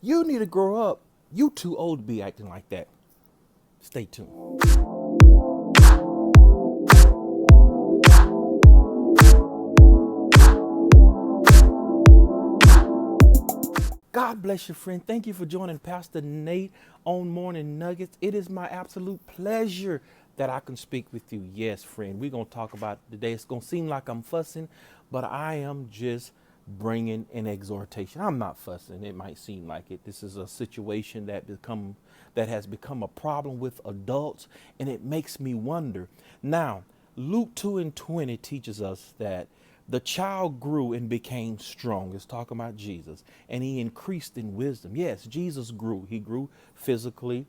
You need to grow up. You too old to be acting like that. Stay tuned. God bless you, friend. Thank you for joining Pastor Nate on Morning Nuggets. It is my absolute pleasure that I can speak with you. Yes, friend, we're going to talk about it today. It's going to seem like I'm fussing, but I am just bringing an exhortation. I'm not fussing. It might seem like it. This is a situation that has become a problem with adults, and it makes me wonder. Now, Luke 2:20 teaches us that the child grew and became strong. It's talking about Jesus. And he increased in wisdom. Yes, Jesus grew. He grew physically.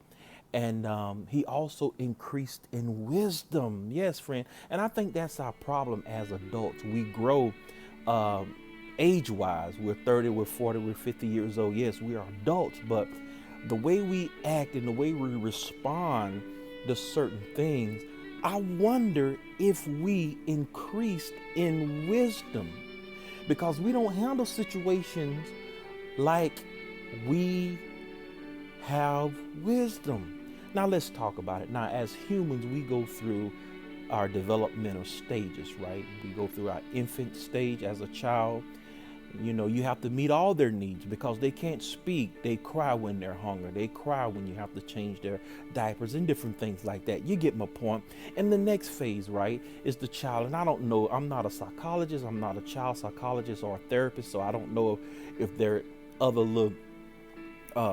And he also increased in wisdom. Yes, friend. And I think that's our problem as adults. We grow age wise. We're 30, we're 40, we're 50 years old. Yes, we are adults. But the way we act and the way we respond to certain things, I wonder if we increased in wisdom because we don't handle situations like we have wisdom. Now let's talk about it. Now, as humans, we go through our developmental stages, right? We go through our infant stage as a child. You know, you have to meet all their needs because they can't speak. They cry when they're hungry. They cry when you have to change their diapers and different things like that. You get my point. And the next phase, right, is the child. And I don't know, I'm not a psychologist. I'm not a child psychologist or a therapist. So I don't know if there are other little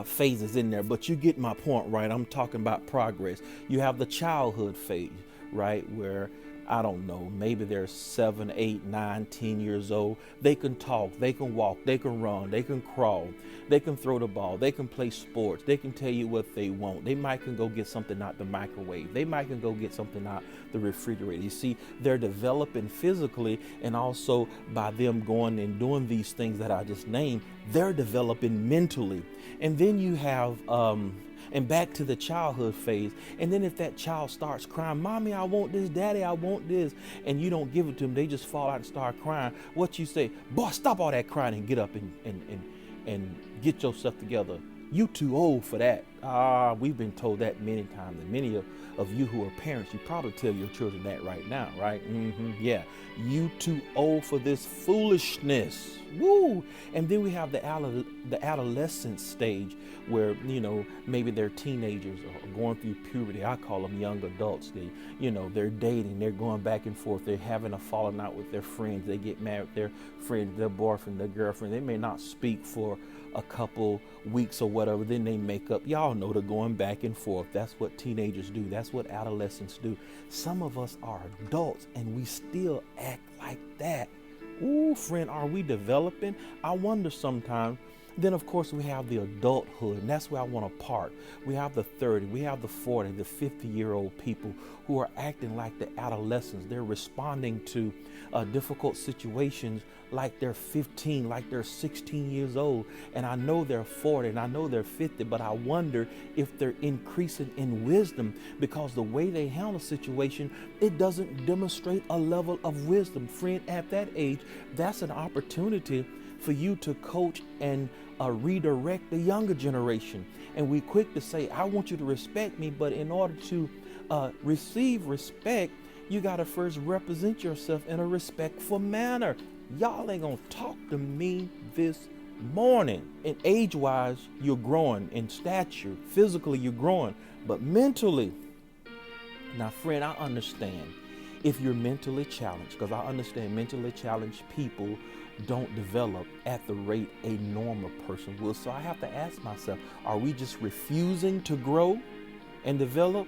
phases in there, but you get my point, right? I'm talking about progress. You have the childhood phase, right, where I don't know, maybe they're 7, 8, 9, 10 years old. They can talk, they can walk, they can run, they can crawl, they can throw the ball, they can play sports, they can tell you what they want. They might can go get something out the microwave. They might can go get something out the refrigerator. You see, they're developing physically, and also by them going and doing these things that I just named, they're developing mentally. And then you have and back to the childhood phase. And then if that child starts crying, mommy, I want this, daddy, I want this, and you don't give it to them, they just fall out and start crying. What you say, boy, stop all that crying and get up and get yourself together. You too old for that. We've been told that many times, and many of you who are parents, you probably tell your children that right now, right? Yeah, you too old for this foolishness. Woo! And then we have the adolescent stage where, you know, maybe they're teenagers or going through puberty. I call them young adults. They're dating, they're going back and forth, they're having a falling out with their friends, they get married with their friend, their boyfriend, their girlfriend. They may not speak for a couple weeks or whatever, then they make up. Y'all know they're going back and forth. That's what teenagers do. That's what adolescents do. Some of us are adults and we still act like that. Ooh, friend, are we developing? I wonder sometimes. Then, of course, we have the adulthood, and that's where I want to park. We have the 30, we have the 40, the 50-year-old people who are acting like the adolescents. They're responding to difficult situations like they're 15, like they're 16 years old. And I know they're 40 and I know they're 50, but I wonder if they're increasing in wisdom because the way they handle situation, it doesn't demonstrate a level of wisdom. Friend, at that age, that's an opportunity for you to coach and redirect the younger generation. And we quick to say, I want you to respect me, but in order to receive respect, you got to first represent yourself in a respectful manner. Y'all ain't gonna talk to me this morning. And age-wise, you're growing. In stature, physically, you're growing. But mentally, now, friend, I understand if you're mentally challenged, because I understand mentally challenged people don't develop at the rate a normal person will. So I have to ask myself, are we just refusing to grow and develop?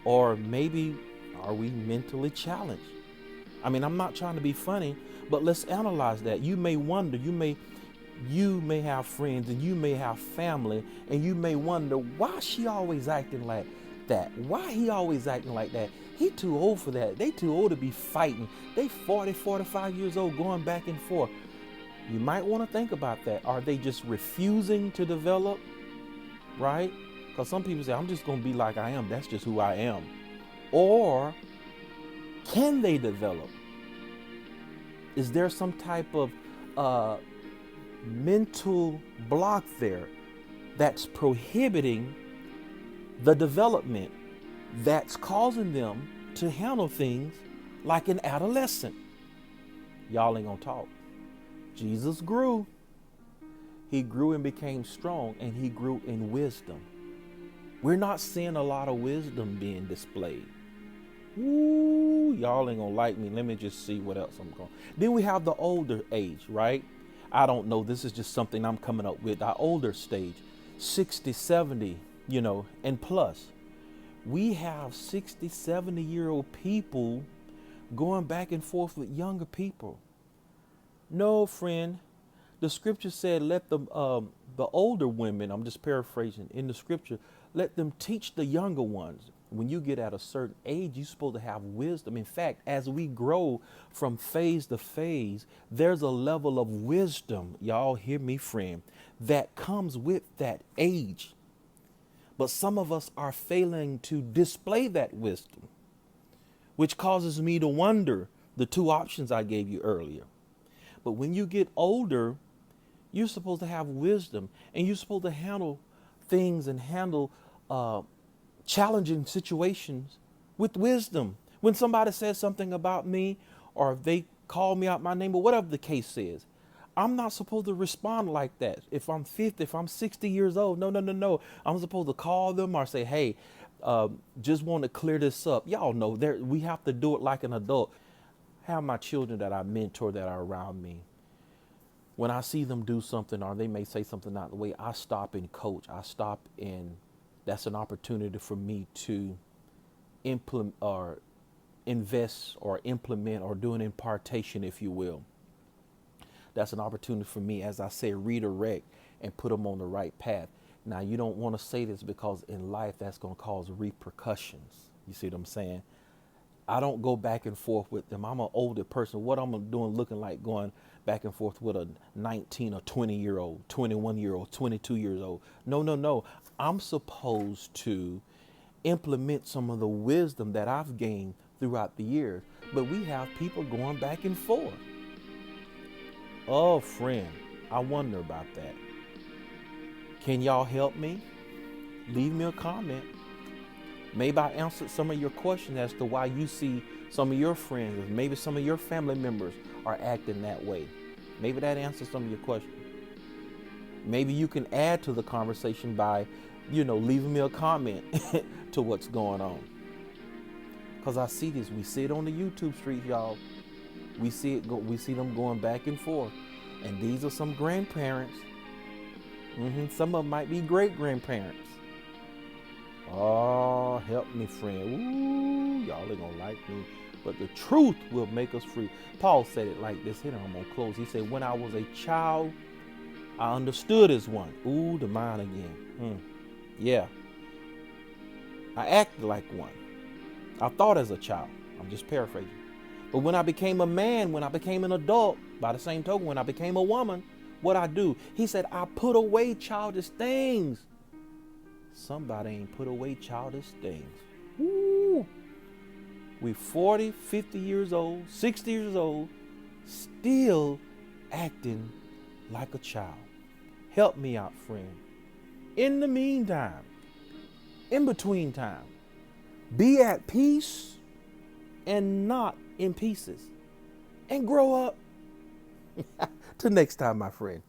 Or maybe are we mentally challenged? I mean, I'm not trying to be funny, but let's analyze that. You may wonder, you may have friends and you may have family, and you may wonder, why she always acting like that? Why he always acting like that? He too old for that. They too old to be fighting. They 40, 45 years old going back and forth. You might want to think about that. Are they just refusing to develop? Right? Because some people say, I'm just going to be like I am. That's just who I am. Or can they develop? Is there some type of mental block there that's prohibiting the development that's causing them to handle things like an adolescent. Y'all ain't gonna talk. Jesus grew. He grew and became strong, and he grew in wisdom. We're not seeing a lot of wisdom being displayed. Ooh, y'all ain't gonna like me. Let me just see what else I'm going. Then we have the older age, right? I don't know. This is just something I'm coming up with. Our older stage, 60, 70, and plus. We have 60, 70-year-old people going back and forth with younger people. No, friend. The scripture said, let the older women, I'm just paraphrasing in the scripture, let them teach the younger ones. When you get at a certain age, you're supposed to have wisdom. In fact, as we grow from phase to phase, there's a level of wisdom, y'all hear me, friend, that comes with that age. But some of us are failing to display that wisdom, which causes me to wonder the two options I gave you earlier. But when you get older, you're supposed to have wisdom, and you're supposed to handle things and handle challenging situations with wisdom. When somebody says something about me, or if they call me out my name, or whatever the case is, I'm not supposed to respond like that. If I'm 50, if I'm 60 years old, no. I'm supposed to call them or say, hey, just want to clear this up. Y'all know we have to do it like an adult. Have my children that I mentor that are around me. When I see them do something, or they may say something not the way, I stop and coach. I stop, and that's an opportunity for me to implement or invest or implement or do an impartation, if you will. That's an opportunity for me, as I say, redirect and put them on the right path. Now, you don't want to say this because in life that's going to cause repercussions. You see what I'm saying? I don't go back and forth with them. I'm an older person. What I'm doing looking like going back and forth with a 19 or 20-year-old, 21-year-old, 22 years old. No. I'm supposed to implement some of the wisdom that I've gained throughout the years. But we have people going back and forth. Oh, friend, I wonder about that. Can y'all help me? Leave me a comment. Maybe I answered some of your questions as to why you see some of your friends, or maybe some of your family members are acting that way. Maybe that answers some of your questions. Maybe you can add to the conversation by, leaving me a comment to what's going on. Because I see this. We see it on the YouTube streets, y'all. We see them going back and forth. And these are some grandparents. Some of them might be great-grandparents. Oh, help me, friend. Ooh, y'all ain't gonna like me. But the truth will make us free. Paul said it like this. Here, I'm gonna close. He said, when I was a child, I understood as one. Ooh, the mind again. Yeah. I acted like one. I thought as a child. I'm just paraphrasing. But when I became a man, when I became an adult, by the same token, when I became a woman, what I do? He said, I put away childish things. Somebody ain't put away childish things. Woo. We 40, 50 years old, 60 years old, still acting like a child. Help me out, friend. In the meantime, in between time, be at peace and not in pieces. And grow up. Till next time, my friend.